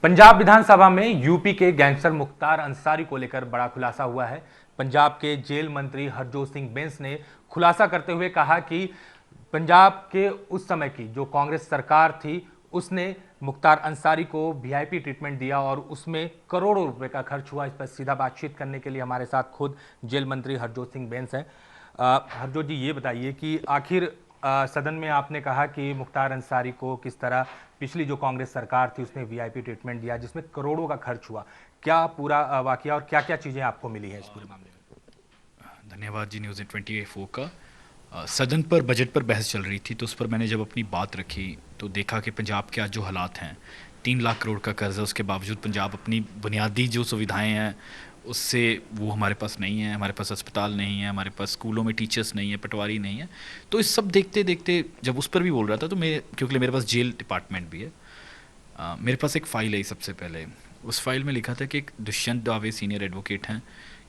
पंजाब विधानसभा में यूपी के गैंगस्टर मुख्तार अंसारी को लेकर बड़ा खुलासा हुआ है। पंजाब के जेल मंत्री हरजोत सिंह बैंस ने खुलासा करते हुए कहा कि पंजाब के उस समय की जो कांग्रेस सरकार थी उसने मुख्तार अंसारी को वीआईपी ट्रीटमेंट दिया और उसमें करोड़ों रुपए का खर्च हुआ। इस पर सीधा बातचीत करने के लिए हमारे साथ खुद जेल मंत्री हरजोत सिंह बैंस हैं। हरजोत जी, ये बताइए कि आखिर सदन में आपने कहा कि मुख्तार अंसारी को किस तरह पिछली जो कांग्रेस सरकार थी उसने वीआईपी ट्रीटमेंट दिया जिसमें करोड़ों का खर्च हुआ। क्या पूरा वाकया और क्या क्या चीजें आपको मिली हैं इस पूरे मामले में? धन्यवाद जी। न्यूज़ 24 का सदन पर बजट पर बहस चल रही थी, तो उस पर मैंने जब अपनी बात रखी तो देखा कि पंजाब के आज जो हालात हैं, 3 लाख करोड़ का कर्ज है, उसके बावजूद पंजाब अपनी बुनियादी जो सुविधाएं हैं उससे वो हमारे पास नहीं है। हमारे पास अस्पताल नहीं है, हमारे पास स्कूलों में टीचर्स नहीं है, पटवारी नहीं है। तो इस सब देखते देखते जब उस पर भी बोल रहा था तो क्योंकि मेरे पास जेल डिपार्टमेंट भी है, मेरे पास एक फ़ाइल आई। सबसे पहले उस फाइल में लिखा था कि एक दुष्यंत दावे सीनियर एडवोकेट हैं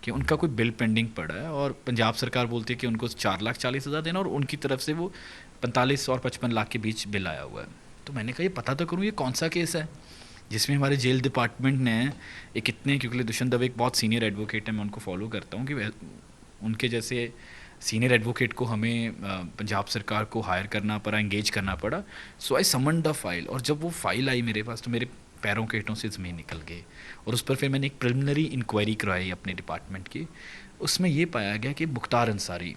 कि उनका कोई बिल पेंडिंग पड़ा है और पंजाब सरकार बोलती है कि उनको 4,40,000 देना और उनकी तरफ से वो 45 और 55 लाख के बीच बिल आया हुआ है। तो मैंने कहा ये पता तो करूँ ये कौन सा केस है जिसमें हमारे जेल डिपार्टमेंट ने एक इतने, क्योंकि दुष्यंत दवे एक बहुत सीनियर एडवोकेट है, मैं उनको फॉलो करता हूँ, कि उनके जैसे सीनियर एडवोकेट को हमें पंजाब सरकार को हायर करना पड़ा, एंगेज करना पड़ा। सो आई समन द फाइल, और जब वो फाइल आई मेरे पास तो मेरे पैरों के हेठों से ज़मीन निकल गई। और उस पर फिर मैंने एक प्रिलिमिनरी इंक्वायरी करवाई अपने डिपार्टमेंट की। उसमें ये पाया गया कि मुख्तार अंसारी,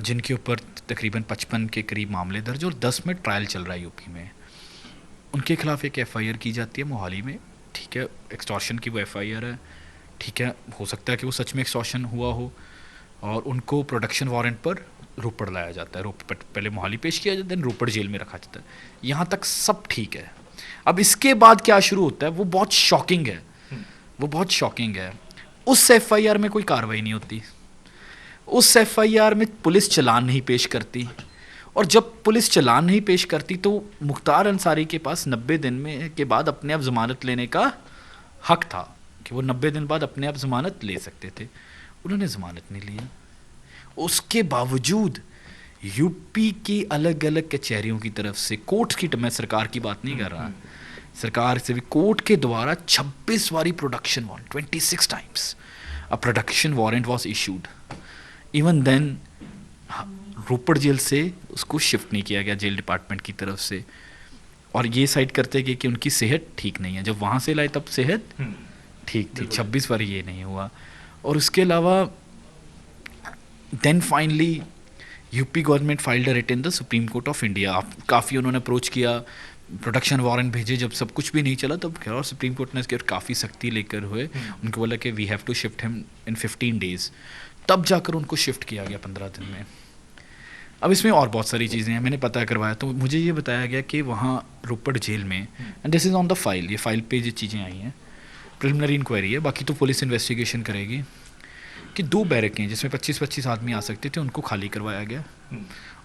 जिनके ऊपर तकरीबन 55 के करीब मामले दर्ज और 10 में ट्रायल चल रहा है यूपी में, उनके खिलाफ एक एफआईआर की जाती है मोहाली में। ठीक है, एक्सटॉर्शन की वो एफआईआर है। ठीक है, हो सकता है कि वो सच में एक्सटॉर्शन हुआ हो, और उनको प्रोडक्शन वारंट पर रोपड़ लाया जाता है। पहले मोहाली पेश किया जाता है, देन रोपड़ जेल में रखा जाता है। यहाँ तक सब ठीक है। अब इसके बाद क्या शुरू होता है वो बहुत शॉकिंग है, वो बहुत शॉकिंग है। उस एफआईआर में कोई कार्रवाई नहीं होती, उस एफआईआर में पुलिस चालान नहीं पेश करती, और जब पुलिस चालान नहीं पेश करती तो मुख्तार अंसारी के पास 90 दिन में के बाद अपने आप ज़मानत लेने का हक था, कि वो 90 दिन बाद अपने आप ज़मानत ले सकते थे। उन्होंने ज़मानत नहीं लिया। उसके बावजूद यूपी की अलग अलग कचहरियों की तरफ से, कोर्ट की, मैं सरकार की बात नहीं कर रहा, सरकार से भी कोर्ट के द्वारा 26 वारी production warrant, 26 times a production warrant was issued. Even then Ropar jail से उसको शिफ्ट नहीं किया गया जेल डिपार्टमेंट की तरफ से, और ये साइड करते गए कि उनकी सेहत ठीक नहीं है। जब वहाँ से लाए तब सेहत ठीक थी, 26 बार ये नहीं हुआ। और उसके अलावा then finally UP government filed a writ in the Supreme Court of India. आप काफ़ी उन्होंने अप्रोच किया, प्रोडक्शन वारंट भेजे, जब सब कुछ भी नहीं चला तब खैर और सुप्रीम कोर्ट ने इसके काफ़ी सख्ती लेकर हुए उनको बोला कि we have to shift him in 15 days. तब जाकर उनको शिफ्ट किया गया 15 दिन में। अब इसमें और बहुत सारी चीज़ें हैं, मैंने पता करवाया तो मुझे ये बताया गया कि वहाँ रोपड़ जेल में, and this is on the file, ये फाइल पे ये चीज़ें आई हैं, प्रिलिमिनरी इंक्वायरी है, बाकी तो पुलिस इन्वेस्टिगेशन करेगी, कि 2 बैरकें जिसमें 25-25 आदमी आ सकते थे उनको खाली करवाया गया।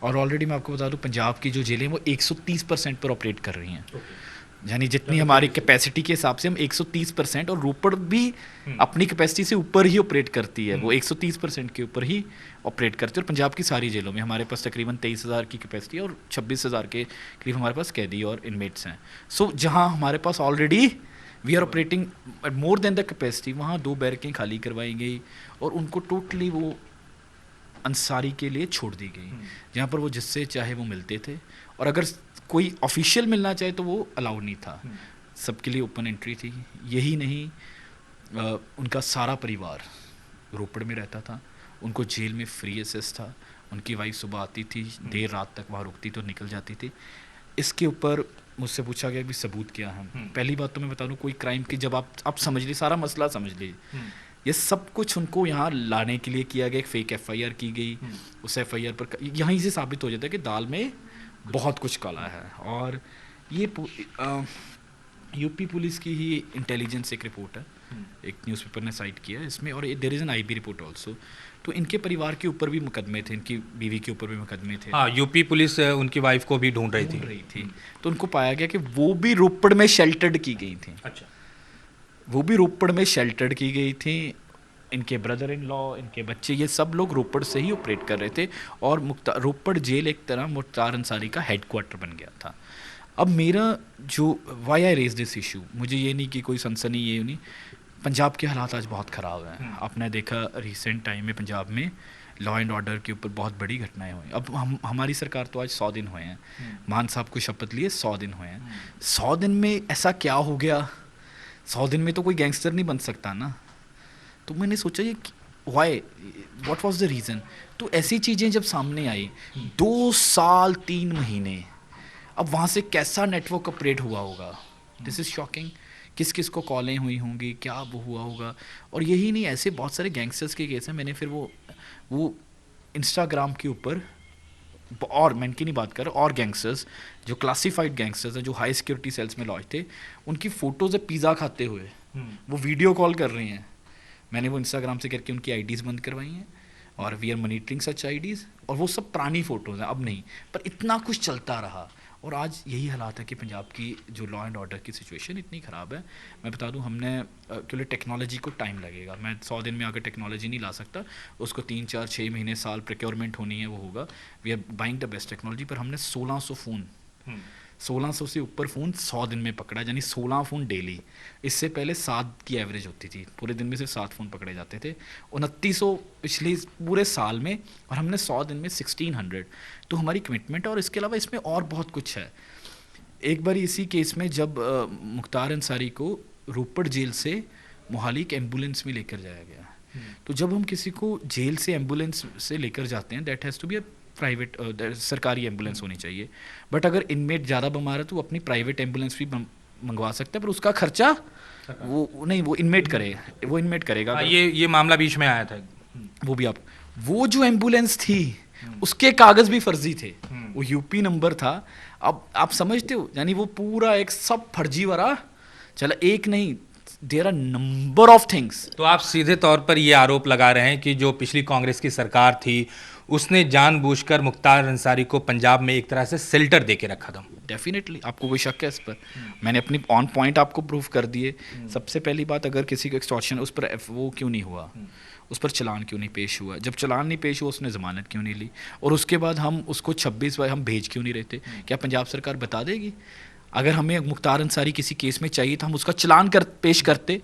और ऑलरेडी मैं आपको बता दूं पंजाब की जो जेलें वो 130% पर ऑपरेट कर रही हैं। यानी जितनी हमारी कैपेसिटी के हिसाब से हम 130%, और रोपड़ भी अपनी कैपेसिटी से ऊपर ही ऑपरेट करती है, वो 130% के ऊपर ही ऑपरेट करती है। और पंजाब की सारी जेलों में हमारे पास तकरीबन 23,000 की कैपेसिटी है और 26,000 के करीब हमारे पास कैदी और इनमेट्स हैं। सो जहाँ हमारे पास already we are operating more than the capacity, वहाँ 2 बैरकें खाली करवाई गई और उनको टोटली वो अंसारी के लिए छोड़ दी गई, जहाँ पर वो जिससे चाहे वो मिलते थे, और अगर कोई ऑफिशियल मिलना चाहे तो वो अलाउड नहीं था, सबके लिए ओपन एंट्री थी। यही नहीं, उनका सारा परिवार रोपड़ में रहता था, उनको जेल में फ्री एसेस था, उनकी वाइफ सुबह आती थी, देर रात तक वहाँ रुकती तो निकल जाती थी। इसके ऊपर मुझसे पूछा गया कि सबूत क्या है। पहली बात तो मैं बता दूं, कोई क्राइम की जब आप समझ लीजिए, सारा मसला समझ लीजिए, ये सब कुछ उनको यहाँ लाने के लिए किया गया। एक फेक एफआईआर की गई, उस एफआईआर पर यहीं से साबित हो जाता है कि दाल में बहुत कुछ काला है। और ये यूपी पुलिस की ही इंटेलिजेंस एक रिपोर्ट है, एक न्यूज़पेपर ने साइट किया है इसमें, और there is an IB report also. तो इनके परिवार के ऊपर भी मुकदमे थे, इनकी बीवी के ऊपर भी मुकदमे थे। हाँ, यूपी पुलिस उनकी वाइफ को भी ढूंढ रही थी। तो उनको पाया गया कि वो भी रोपड़ में शेल्टर्ड की गई थी। अच्छा, वो भी रोपड़ में शेल्टर्ड की गई थी। इनके ब्रदर इन लॉ, इनके बच्चे, ये सब लोग रोपड़ से ही ऑपरेट कर रहे थे, और रोपड़ जेल एक तरह मुख्तार अंसारी का हेडक्वार्टर बन गया था। अब मेरा जो why I raise this issue, मुझे ये नहीं कि कोई सनसनी ये नहीं, पंजाब के हालात आज बहुत ख़राब हैं। आपने देखा रिसेंट टाइम में पंजाब में लॉ एंड ऑर्डर के ऊपर बहुत बड़ी घटनाएं हुई। अब हमारी सरकार तो आज 100 दिन हुए हैं, मान साहब को शपथ लिए 100 दिन हुए हैं। 100 दिन में ऐसा क्या हो गया? 100 दिन में तो कोई गैंगस्टर नहीं बन सकता ना। तो मैंने सोचा ये why, what was the reason? तो ऐसी चीज़ें जब सामने आई, 2 साल 3 महीने, अब वहाँ से कैसा नेटवर्क ऑपरेट हुआ होगा, दिस इज़ शॉकिंग। किस किस को कॉलें हुई होंगी, क्या वो हुआ होगा। और यही नहीं, ऐसे बहुत सारे गैंगस्टर्स के केस हैं। मैंने फिर वो इंस्टाग्राम के ऊपर, और मैं इनकी नहीं बात कर रहा, और गैंगस्टर्स जो क्लासिफाइड गैंगस्टर्स हैं, जो हाई सिक्योरिटी सेल्स में लॉज थे, उनकी फ़ोटोज़ है पिज़्ज़ा खाते हुए, वो वीडियो कॉल कर रही हैं। मैंने वो इंस्टाग्राम से करके उनकी आईडीज़ बंद करवाई हैं, और we are monitoring such IDs. और वो सब पुरानी फ़ोटोज़ हैं, अब नहीं, पर इतना कुछ चलता रहा। और आज यही हालात है कि पंजाब की जो लॉ एंड ऑर्डर की सिचुएशन इतनी ख़राब है। मैं बता दूं, हमने क्योंकि टेक्नोलॉजी को टाइम लगेगा, मैं 100 दिन में आकर टेक्नोलॉजी नहीं ला सकता, उसको 3 4 6 महीने साल प्रोक्योरमेंट होनी है, वो होगा। We are buying the best technology. पर हमने 1600 फ़ोन, 1600 से ऊपर फ़ोन 100 दिन में पकड़ा, यानी 16 फ़ोन डेली। इससे पहले 7 की एवरेज होती थी, पूरे दिन में सिर्फ 7 फ़ोन पकड़े जाते थे। 2900 पिछले पूरे साल में, और हमने 100 दिन में 1600। तो हमारी कमिटमेंट है। और इसके अलावा इसमें और बहुत कुछ है। एक बार इसी केस में जब मुख्तार अंसारी को रोपड़ जेल से मोहाली एक एम्बुलेंस में लेकर जाया गया, तो जब हम किसी को जेल से एम्बुलेंस से लेकर जाते हैं, that has to be a private, सरकारी एम्बुलेंस होनी चाहिए। बट अगर इनमेट ज़्यादा बीमार है तो वो अपनी प्राइवेट एम्बुलेंस भी मंगवा सकते हैं, पर उसका खर्चा वो नहीं, वो इनमेट करेगा। ये मामला बीच में आया था। वो भी आप, वो जो एम्बुलेंस थी उसके कागज़ भी फर्जी थे, वो यूपी नंबर था। अब आप समझते हो, यानी वो पूरा एक सब फर्जी वाला चला, एक नहीं, there are number of things. तो आप सीधे तौर पर ये आरोप लगा रहे हैं कि जो पिछली कांग्रेस की सरकार थी उसने जानबूझकर मुख्तार अंसारी को पंजाब में एक तरह से शेल्टर दे के रखा था। डेफिनेटली, आपको कोई शक है इस पर? मैंने अपनी ऑन पॉइंट आपको प्रूफ कर दिए। सबसे पहली बात, अगर किसी को एक्सटॉर्शन, उस पर वो क्यों नहीं हुआ, उस पर चलान क्यों नहीं पेश हुआ? जब चलान नहीं पेश हुआ, उसने ज़मानत क्यों नहीं ली? और उसके बाद हम उसको 26 बार हम भेज क्यों नहीं रहते? क्या पंजाब सरकार बता देगी? अगर हमें मुख्तार अंसारी किसी केस में चाहिए तो हम उसका चलान पेश करते,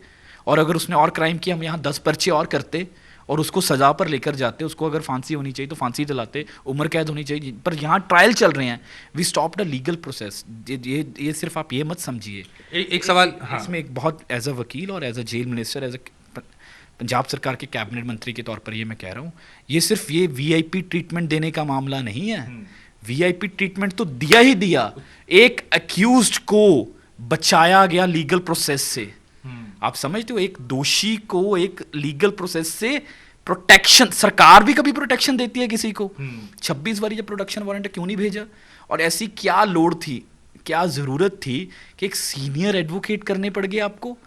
और अगर उसने और क्राइम किया हम यहाँ 10 पर्चे और करते, और उसको सज़ा पर लेकर जाते। उसको अगर फांसी होनी चाहिए तो फांसी दिलाते, उम्र कैद होनी चाहिए। पर यहाँ ट्रायल चल रहे हैं, we stop the legal process. ये सिर्फ आप ये मत समझिए। एक सवाल, हाँ। इसमें एक बहुत, एज अ वकील और as a jail minister, as a Punjab सरकार के कैबिनेट मंत्री के तौर पर ये मैं कह रहा हूँ, ये सिर्फ ये वीआईपी ट्रीटमेंट देने का मामला नहीं है। वीआईपी ट्रीटमेंट तो दिया ही दिया, एक अक्यूज्ड को बचाया गया लीगल प्रोसेस से। आप समझते हो, एक दोषी को एक लीगल प्रोसेस से प्रोटेक्शन, सरकार भी कभी प्रोटेक्शन देती है किसी को? 26 बारी जब प्रोटेक्शन वारंट क्यों नहीं भेजा? और ऐसी क्या लोड थी, क्या ज़रूरत थी कि एक सीनियर एडवोकेट करने पड़ गए आपको,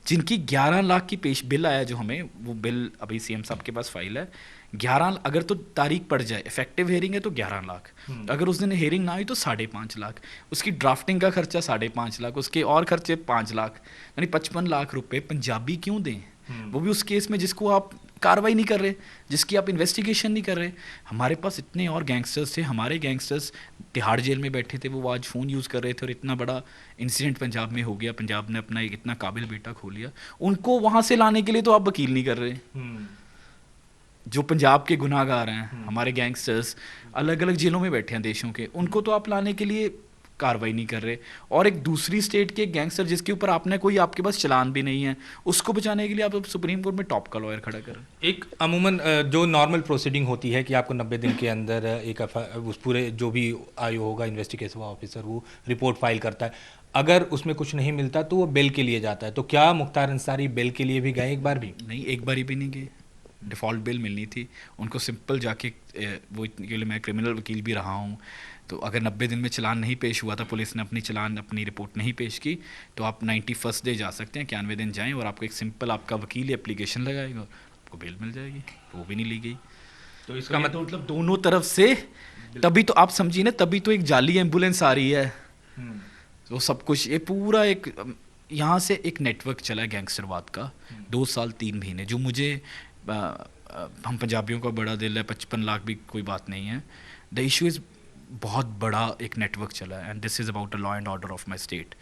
जिनकी 11 लाख की पेश बिल आया, जो हमें वो बिल अभी सीएम साहब के पास फाइल है। 11, अगर तो तारीख पड़ जाए, इफेक्टिव हेयरिंग है तो 11 लाख, अगर उस दिन हेयरिंग ना हुई तो 5.5 लाख, उसकी ड्राफ्टिंग का खर्चा 5.5 लाख, उसके और खर्चे 5 लाख, यानी 55 लाख रुपए पंजाबी क्यों दें? वो भी उस केस में जिसको आप कार्रवाई नहीं कर रहे, जिसकी आप इन्वेस्टिगेशन नहीं कर रहे। हमारे पास इतने और गैंगस्टर्स थे, हमारे गैंगस्टर्स तिहाड़ जेल में बैठे थे, वो आज फ़ोन यूज़ कर रहे थे, और इतना बड़ा इंसिडेंट पंजाब में हो गया, पंजाब ने अपना एक इतना काबिल बेटा खो लिया। उनको वहाँ से लाने के लिए तो आप वकील नहीं कर रहे। जो पंजाब के गुनाहगार हैं, हमारे गैंगस्टर्स अलग अलग जेलों में बैठे हैं देशों के, उनको तो आप लाने के लिए कार्रवाई नहीं कर रहे। और एक दूसरी स्टेट के गैंगस्टर जिसके ऊपर आपने कोई, आपके पास चलान भी नहीं है, उसको बचाने के लिए आप सुप्रीम कोर्ट में टॉप का लॉयर खड़ा कर रहे हैं। एक अमूमन जो नॉर्मल प्रोसीडिंग होती है कि आपको 90 दिन के अंदर एक उस पूरे जो भी आयु होगा इन्वेस्टिगेशन ऑफिसर, वो रिपोर्ट फाइल करता है। अगर उसमें कुछ नहीं मिलता तो वो बेल के लिए जाता है। तो क्या मुख्तार अंसारी बेल के लिए भी गए एक बार भी? नहीं, एक बार भी नहीं गए। डिफ़ॉल्ट बेल मिलनी थी उनको, सिंपल जाके, वो के लिए मैं क्रिमिनल वकील भी रहा हूँ, तो अगर 90 दिन में चलान नहीं पेश हुआ था, पुलिस ने अपनी रिपोर्ट नहीं पेश की, तो आप 91st डे जा सकते हैं, 91 दिन जाएं, और आपको एक सिंपल, आपका वकील एप्लीकेशन लगाएगा, आपको बेल मिल जाएगी। वो भी नहीं ली गई। तो इसका मतलब दोनों तरफ से, तभी तो आप समझिए ना, तभी तो एक जाली एम्बुलेंस आ रही है। तो सब कुछ, ये पूरा एक यहाँ से एक नेटवर्क चला है गैंगस्टरवाद का 2 साल 3 महीने, जो मुझे, हम पंजाबियों का बड़ा दिल है, 55 लाख भी कोई बात नहीं है। द इशू इज़ बहुत बड़ा एक नेटवर्क चला है, and this is about the law and order of my state.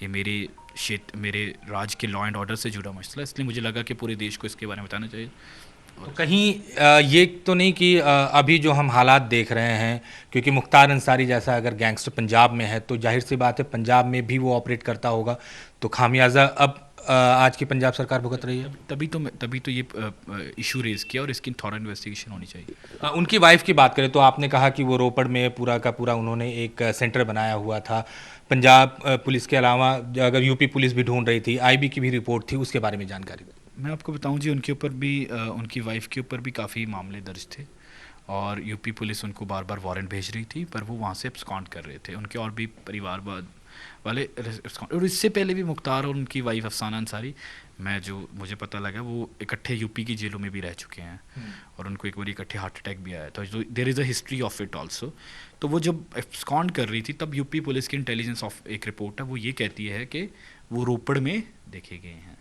ये मेरे क्षेत्र, मेरे राज्य के लॉ एंड ऑर्डर से जुड़ा मसला है, इसलिए मुझे लगा कि पूरे देश को इसके बारे में बताना चाहिए। तो कहीं ये तो नहीं कि अभी जो हम हालात देख रहे हैं, क्योंकि मुख्तार अंसारी जैसा अगर गैंगस्टर पंजाब में है तो जाहिर सी बात है पंजाब में भी वो ऑपरेट करता होगा, तो खामियाजा अब आज की पंजाब सरकार भुगत रही है। तभी तो ये इशू रेज़ किया, और इसकी थॉरल इन्वेस्टिगेशन होनी चाहिए। उनकी वाइफ की बात करें तो आपने कहा कि वो रोपड़ में पूरा का पूरा उन्होंने एक सेंटर बनाया हुआ था। पंजाब पुलिस के अलावा अगर यूपी पुलिस भी ढूंढ रही थी, आईबी की भी रिपोर्ट थी, उसके बारे में जानकारी दें। मैं आपको बताऊं जी, उनके ऊपर भी उनकी वाइफ के ऊपर भी काफ़ी मामले दर्ज थे, और यूपी पुलिस उनको बार बार वारंट भेज रही थी, पर वो वहाँ से एब्सकॉन्ड कर रहे थे। उनके और भी परिवार वाले और इससे पहले भी मुख्तार और उनकी वाइफ अफसाना अंसारी, मुझे पता लगा वो इकट्ठे यूपी की जेलों में भी रह चुके हैं, और उनको एक बार इकट्ठे हार्ट अटैक भी आया था। तो there is a history of it also. तो वो जब एब्सकॉन्ड कर रही थी तब यूपी पुलिस की इंटेलिजेंस ऑफ एक रिपोर्ट है, वो ये कहती है कि वो रोपड़ में देखे गए हैं।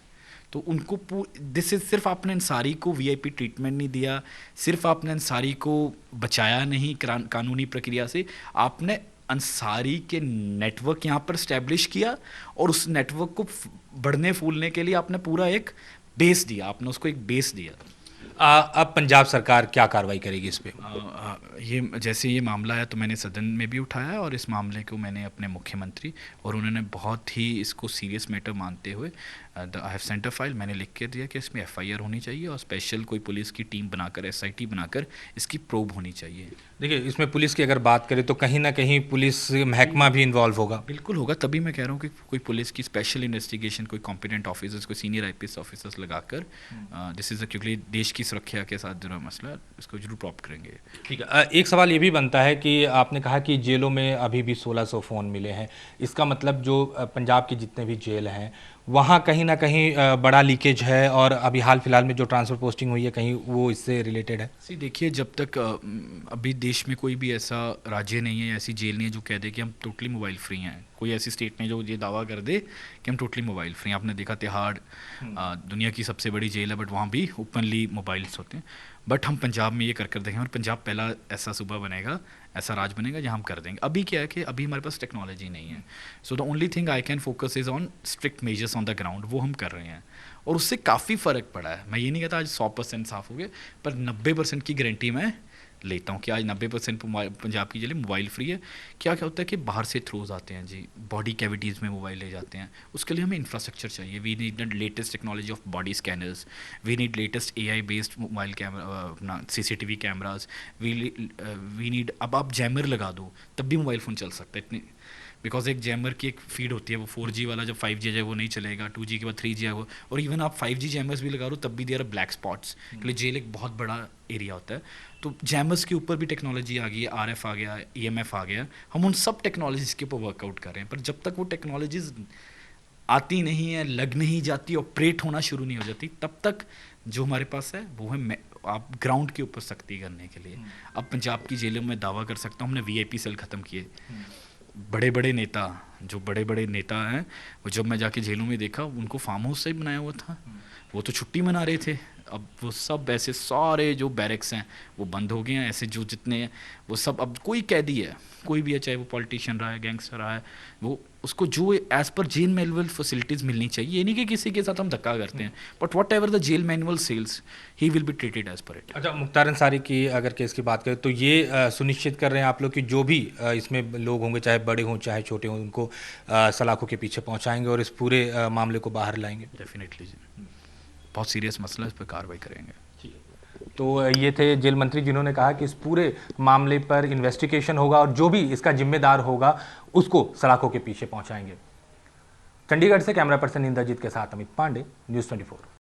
तो उनको दिस इज, सिर्फ आपने अंसारी को वीआईपी ट्रीटमेंट नहीं दिया, सिर्फ आपने अंसारी को बचाया नहीं कानूनी प्रक्रिया से, आपने अंसारी के नेटवर्क यहाँ पर स्टैब्लिश किया, और उस नेटवर्क को बढ़ने फूलने के लिए आपने पूरा एक बेस दिया, आपने उसको एक बेस दिया। अब पंजाब सरकार क्या कार्रवाई करेगी इस पे? ये जैसे ये मामला है तो मैंने सदन में भी उठाया, और इस मामले को मैंने अपने मुख्यमंत्री, और उन्होंने बहुत ही इसको सीरियस मैटर मानते हुए I have sent a file, मैंने लिख के दिया कि इसमें एफआईआर होनी चाहिए, और स्पेशल कोई पुलिस की टीम बनाकर, एसआईटी बनाकर इसकी प्रोब होनी चाहिए। देखिए, इसमें पुलिस की अगर बात करें तो कहीं ना कहीं पुलिस महकमा भी इन्वॉल्व होगा। बिल्कुल होगा, तभी मैं कह रहा हूँ कि कोई पुलिस की स्पेशल इन्वेस्टिगेशन, कोई कॉम्पिटेंट ऑफिसर्स, कोई सीनियर आईपीएस ऑफिसर्स लगाकर, दिस इज़ क्योंकि देश की सुरक्षा के साथ जुड़ा मसला, इसको जरूर प्रॉप करेंगे। ठीक है, एक सवाल ये भी बनता है कि आपने कहा कि जेलों में अभी भी 1600 फ़ोन मिले हैं, इसका मतलब जो पंजाब के जितने भी जेल हैं वहाँ कहीं ना कहीं बड़ा लीकेज है, और अभी हाल फिलहाल में जो ट्रांसफ़र पोस्टिंग हुई है कहीं वो इससे रिलेटेड है? देखिए, जब तक अभी देश में कोई भी ऐसा राज्य नहीं है, ऐसी जेल नहीं है जो कह दे कि हम टोटली मोबाइल फ्री हैं, कोई ऐसी स्टेट नहीं जो ये दावा कर दे कि हम टोटली मोबाइल फ्री हैं। आपने देखा तिहाड़ दुनिया की सबसे बड़ी जेल है, बट वहाँ भी ओपनली मोबाइल्स होते हैं। बट हम पंजाब में ये कर देंगे, और पंजाब पहला ऐसा सूबा बनेगा, ऐसा राज्य बनेगा जहाँ हम कर देंगे। अभी क्या है कि अभी हमारे पास टेक्नोलॉजी नहीं है, so the only thing I can focus is on strict measures on the ground, वो हम कर रहे हैं, और उससे काफ़ी फ़र्क पड़ा है। मैं ये नहीं कहता आज 100% साफ़ हो गए, पर 90% की गारंटी मैं लेता हूँ कि आज 90% पंजाब की जेलें मोबाइल फ्री है। क्या होता है कि बाहर से थ्रोज आते हैं जी, बॉडी कैविटीज़ में मोबाइल ले जाते हैं, उसके लिए हमें इंफ्रास्ट्रक्चर चाहिए। We need the latest technology of body scanners, we need latest AI based mobile camera, अपना CCTV कैमराज, वी नीड, अब आप जैमर लगा दो तब भी मोबाइल फ़ोन चल सकता है, इतनी, बिकॉज एक जैमर की एक फीड होती है, वो 4G वाला जब 5G जाए वो नहीं चलेगा, 2G के बाद 3G आएगा, और इवन आप 5G जैमर्स भी लगा दो तब भी देर आर ब्लैक स्पॉट्स, के लिए जेल एक बहुत बड़ा एरिया होता है। तो जैमर्स के ऊपर भी टेक्नोलॉजी आ गई है, RF आ गया, EMF आ गया, हम उन सब टेक्नोलॉजीज़ के ऊपर वर्कआउट कर रहे हैं, पर जब तक वो टेक्नोलॉजीज़ आती नहीं है, लग नहीं जाती, ऑपरेट होना शुरू नहीं हो जाती, तब तक जो हमारे पास है वो है आप ग्राउंड के ऊपर सख्ती करने के लिए। अब पंजाब की जेलों में दावा कर सकता हूँ, हमने VIP सेल ख़त्म किए। बड़े बड़े नेता, जो बड़े बड़े नेता हैं, वो जब मैं जाके जेलों में देखा, उनको फार्म हाउस से ही बनाया हुआ था, वो तो छुट्टी मना रहे थे। अब वो सब ऐसे सारे जो बैरक्स हैं वो बंद हो गए हैं, ऐसे जो जितने हैं वो सब, अब कोई कैदी है, कोई भी है, चाहे वो पॉलिटिशियन रहा है, गैंगस्टर रहा है, वो उसको जो as per jail manual facilities मिलनी चाहिए, ये नहीं कि किसी के साथ हम धक्का करते हैं, but whatever the jail manual सेल्स he will be treated as per it. अच्छा, मुख्तार अंसारी की अगर केस की बात करें तो ये सुनिश्चित कर रहे हैं आप लोग कि जो भी इसमें लोग होंगे, चाहे बड़े हों चाहे छोटे हों, उनको सलाखों के पीछे पहुंचाएंगे और इस पूरे मामले को बाहर लाएंगे? डेफिनेटली जी, बहुत सीरियस मसला है, इस पर कार्रवाई करेंगे। तो ये थे जेल मंत्री जिन्होंने कहा कि इस पूरे मामले पर इन्वेस्टिगेशन होगा और जो भी इसका जिम्मेदार होगा उसको सलाखों के पीछे पहुंचाएंगे। चंडीगढ़ से कैमरा पर्सन इंद्रजीत के साथ अमित पांडे, न्यूज़ 24।